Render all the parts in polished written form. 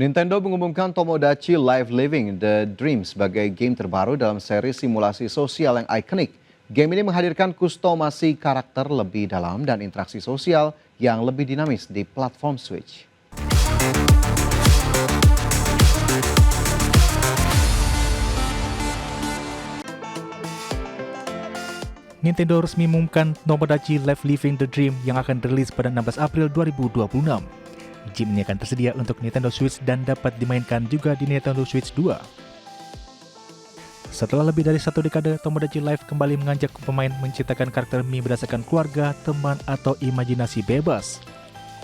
Nintendo mengumumkan Tomodachi Life Living The Dream sebagai game terbaru dalam seri simulasi sosial yang ikonik. Game ini menghadirkan kustomasi karakter lebih dalam dan interaksi sosial yang lebih dinamis di platform Switch. Nintendo resmi mengumumkan Tomodachi Life Living The Dream yang akan rilis pada 16 April 2026. Game ini akan tersedia untuk Nintendo Switch dan dapat dimainkan juga di Nintendo Switch 2. Setelah lebih dari 1 dekade, Tomodachi Life kembali mengajak pemain menciptakan karakter Mii berdasarkan keluarga, teman, atau imajinasi bebas.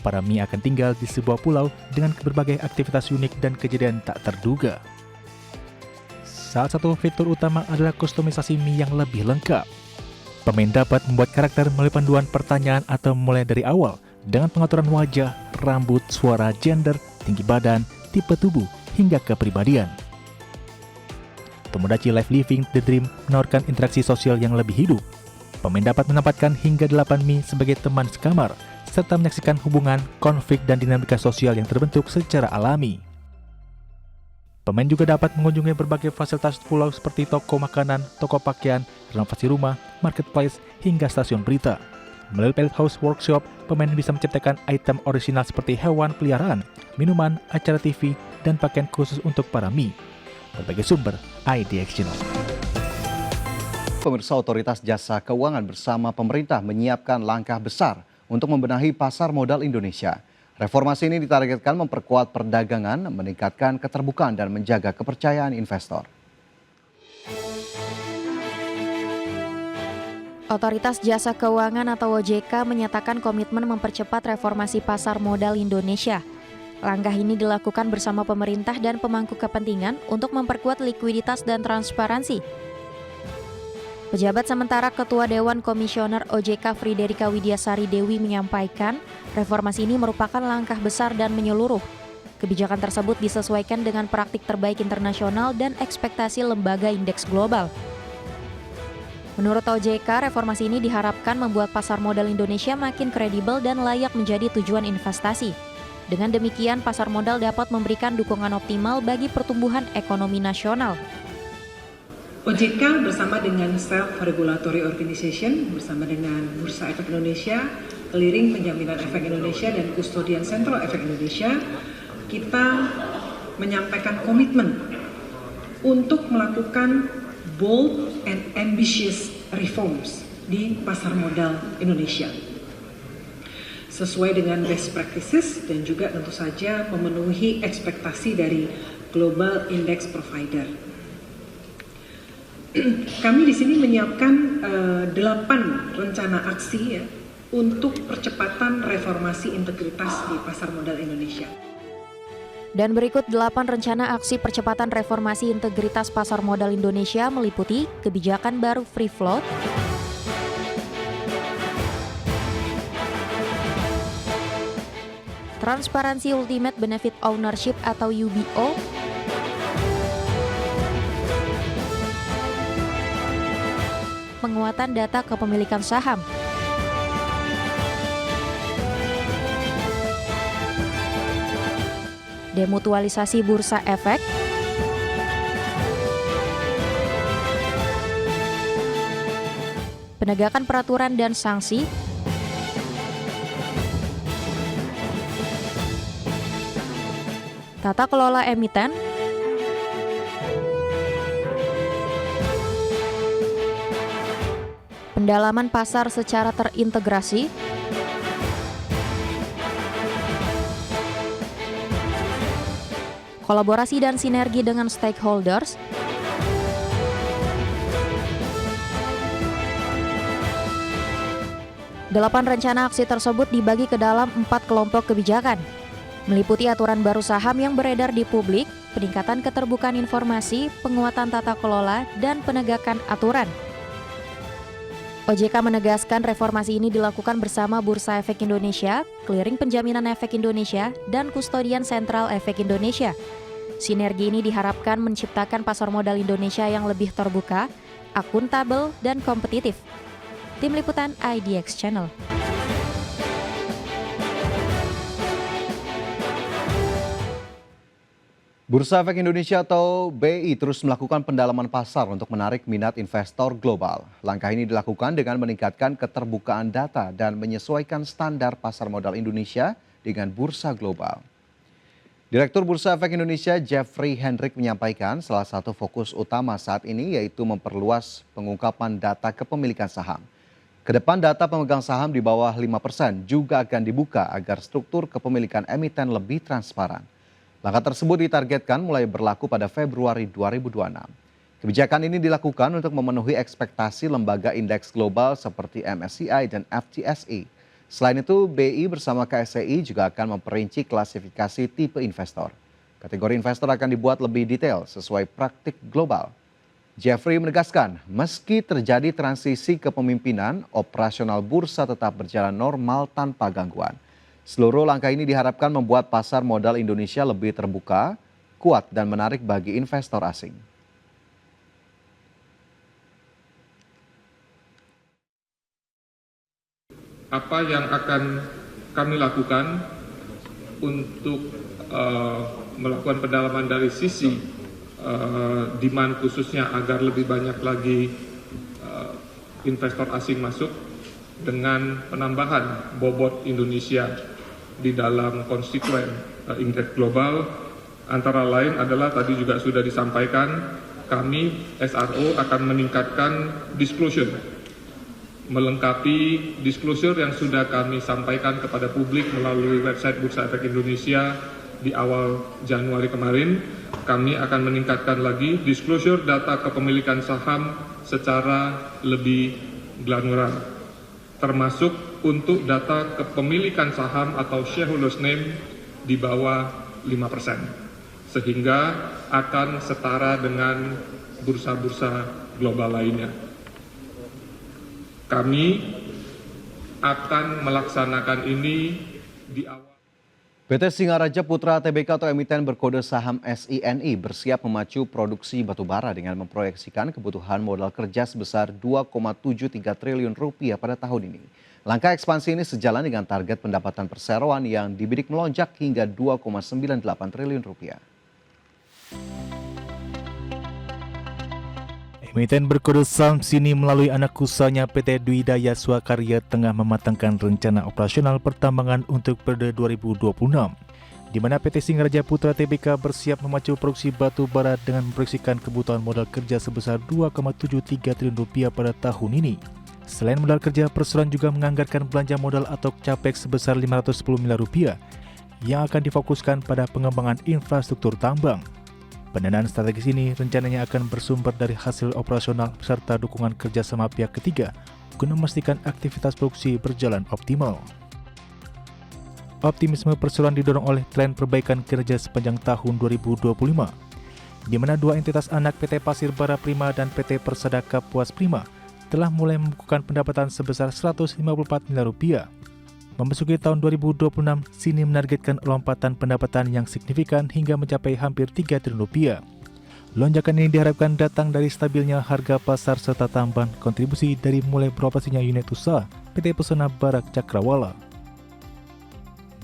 Para Mii akan tinggal di sebuah pulau dengan berbagai aktivitas unik dan kejadian tak terduga. Salah satu fitur utama adalah kustomisasi Mii yang lebih lengkap. Pemain dapat membuat karakter melalui panduan pertanyaan atau mulai dari awal dengan pengaturan wajah, rambut, suara, gender, tinggi badan, tipe tubuh, hingga kepribadian. Tomodachi Life Living The Dream menawarkan interaksi sosial yang lebih hidup. Pemain dapat menempatkan hingga 8 Mii sebagai teman sekamar, serta menyaksikan hubungan, konflik, dan dinamika sosial yang terbentuk secara alami. Pemain juga dapat mengunjungi berbagai fasilitas pulau seperti toko makanan, toko pakaian, renovasi rumah, marketplace, hingga stasiun berita. Melalui Pilot House Workshop, pemain bisa menciptakan item orisinal seperti hewan peliharaan, minuman, acara TV, dan pakaian khusus untuk para Mii. Berbagai sumber, IDX Channel. Pemirsa, Otoritas Jasa Keuangan bersama pemerintah menyiapkan langkah besar untuk membenahi pasar modal Indonesia. Reformasi ini ditargetkan memperkuat perdagangan, meningkatkan keterbukaan, dan menjaga kepercayaan investor. Otoritas Jasa Keuangan atau OJK menyatakan komitmen mempercepat reformasi pasar modal Indonesia. Langkah ini dilakukan bersama pemerintah dan pemangku kepentingan untuk memperkuat likuiditas dan transparansi. Pejabat sementara Ketua Dewan Komisioner OJK Friderika Widiasari Dewi menyampaikan, reformasi ini merupakan langkah besar dan menyeluruh. Kebijakan tersebut disesuaikan dengan praktik terbaik internasional dan ekspektasi lembaga indeks global. Menurut OJK, reformasi ini diharapkan membuat pasar modal Indonesia makin kredibel dan layak menjadi tujuan investasi. Dengan demikian, pasar modal dapat memberikan dukungan optimal bagi pertumbuhan ekonomi nasional. OJK bersama dengan Self Regulatory Organization, bersama dengan Bursa Efek Indonesia, Clearing Penjaminan Efek Indonesia, dan Kustodian Sentral Efek Indonesia, kita menyampaikan komitmen untuk melakukan bold and ambitious reforms di pasar modal Indonesia. Sesuai dengan best practices dan juga tentu saja memenuhi ekspektasi dari global index provider. Kami di sini menyiapkan 8 rencana aksi ya, untuk percepatan reformasi integritas di pasar modal Indonesia. Dan berikut 8 rencana aksi percepatan reformasi integritas pasar modal Indonesia meliputi kebijakan baru free float, transparansi ultimate benefit ownership atau UBO, penguatan data kepemilikan saham, demutualisasi bursa efek, penegakan peraturan dan sanksi, tata kelola emiten, pendalaman pasar secara terintegrasi, kolaborasi dan sinergi dengan stakeholders, Delapan rencana aksi tersebut dibagi ke dalam 4 kelompok kebijakan, meliputi aturan baru saham yang beredar di publik, peningkatan keterbukaan informasi, penguatan tata kelola, dan penegakan aturan. OJK menegaskan reformasi ini dilakukan bersama Bursa Efek Indonesia, Clearing Penjaminan Efek Indonesia, dan Kustodian Sentral Efek Indonesia. Sinergi ini diharapkan menciptakan pasar modal Indonesia yang lebih terbuka, akuntabel, dan kompetitif. Tim Liputan IDX Channel. Bursa Efek Indonesia atau BI terus melakukan pendalaman pasar untuk menarik minat investor global. Langkah ini dilakukan dengan meningkatkan keterbukaan data dan menyesuaikan standar pasar modal Indonesia dengan bursa global. Direktur Bursa Efek Indonesia Jeffrey Hendrik menyampaikan salah satu fokus utama saat ini yaitu memperluas pengungkapan data kepemilikan saham. Kedepan data pemegang saham di bawah 5% juga akan dibuka agar struktur kepemilikan emiten lebih transparan. Langkah tersebut ditargetkan mulai berlaku pada Februari 2026. Kebijakan ini dilakukan untuk memenuhi ekspektasi lembaga indeks global seperti MSCI dan FTSE. Selain itu, BI bersama KSCI juga akan memperinci klasifikasi tipe investor. Kategori investor akan dibuat lebih detail sesuai praktik global. Jeffrey menegaskan, meski terjadi transisi kepemimpinan, operasional bursa tetap berjalan normal tanpa gangguan. Seluruh langkah ini diharapkan membuat pasar modal Indonesia lebih terbuka, kuat, dan menarik bagi investor asing. Apa yang akan kami lakukan untuk melakukan pendalaman dari sisi demand khususnya agar lebih banyak lagi investor asing masuk dengan penambahan bobot Indonesia di dalam konstituen indeks global, antara lain adalah tadi juga sudah disampaikan, kami SRO akan meningkatkan disclosure, melengkapi disclosure yang sudah kami sampaikan kepada publik melalui website Bursa Efek Indonesia di awal Januari kemarin. Kami akan meningkatkan lagi disclosure data kepemilikan saham secara lebih granular, termasuk untuk data kepemilikan saham atau shareholders name di bawah 5%, sehingga akan setara dengan bursa-bursa global lainnya. Kami akan melaksanakan ini di awal. PT Singaraja Putra Tbk atau emiten berkode saham SINI bersiap memacu produksi batubara dengan memproyeksikan kebutuhan modal kerja sebesar 2,73 triliun rupiah pada tahun ini. Langkah ekspansi ini sejalan dengan target pendapatan perseroan yang dibidik melonjak hingga 2,98 triliun rupiah. Emiten berkode saham SINI melalui anak usahanya PT Dwi Daya Swakarya tengah mematangkan rencana operasional pertambangan untuk periode 2026, di mana PT Singaraja Putra Tbk bersiap memacu produksi batu bara dengan memproyeksikan kebutuhan modal kerja sebesar 2,73 triliun rupiah pada tahun ini. Selain modal kerja, perseroan juga menganggarkan belanja modal atau capex sebesar 510 miliar rupiah yang akan difokuskan pada pengembangan infrastruktur tambang. Pendanaan strategis ini rencananya akan bersumber dari hasil operasional serta dukungan kerjasama pihak ketiga guna memastikan aktivitas produksi berjalan optimal. Optimisme perseroan didorong oleh tren perbaikan kinerja sepanjang tahun 2025, di mana dua entitas anak PT Pasir Bara Prima dan PT Persada Kapuas Prima telah mulai membukukan pendapatan sebesar 154 miliar rupiah. Memasuki tahun 2026, SINI menargetkan lompatan pendapatan yang signifikan hingga mencapai hampir 3 triliun rupiah. Lonjakan ini diharapkan datang dari stabilnya harga pasar serta tambahan kontribusi dari mulai beroperasinya unit usaha PT Pesona Barak Cakrawala.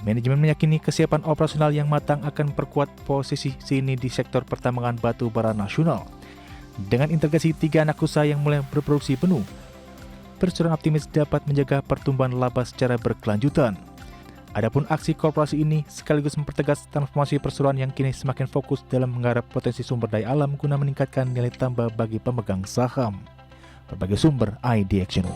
Manajemen meyakini kesiapan operasional yang matang akan memperkuat posisi SINI di sektor pertambangan batu bara nasional. Dengan integrasi 3 anak usaha yang mulai berproduksi penuh, perseroan optimis dapat menjaga pertumbuhan laba secara berkelanjutan. Adapun aksi korporasi ini sekaligus mempertegas transformasi perseroan yang kini semakin fokus dalam menggarap potensi sumber daya alam guna meningkatkan nilai tambah bagi pemegang saham. Berbagai sumber ID Action.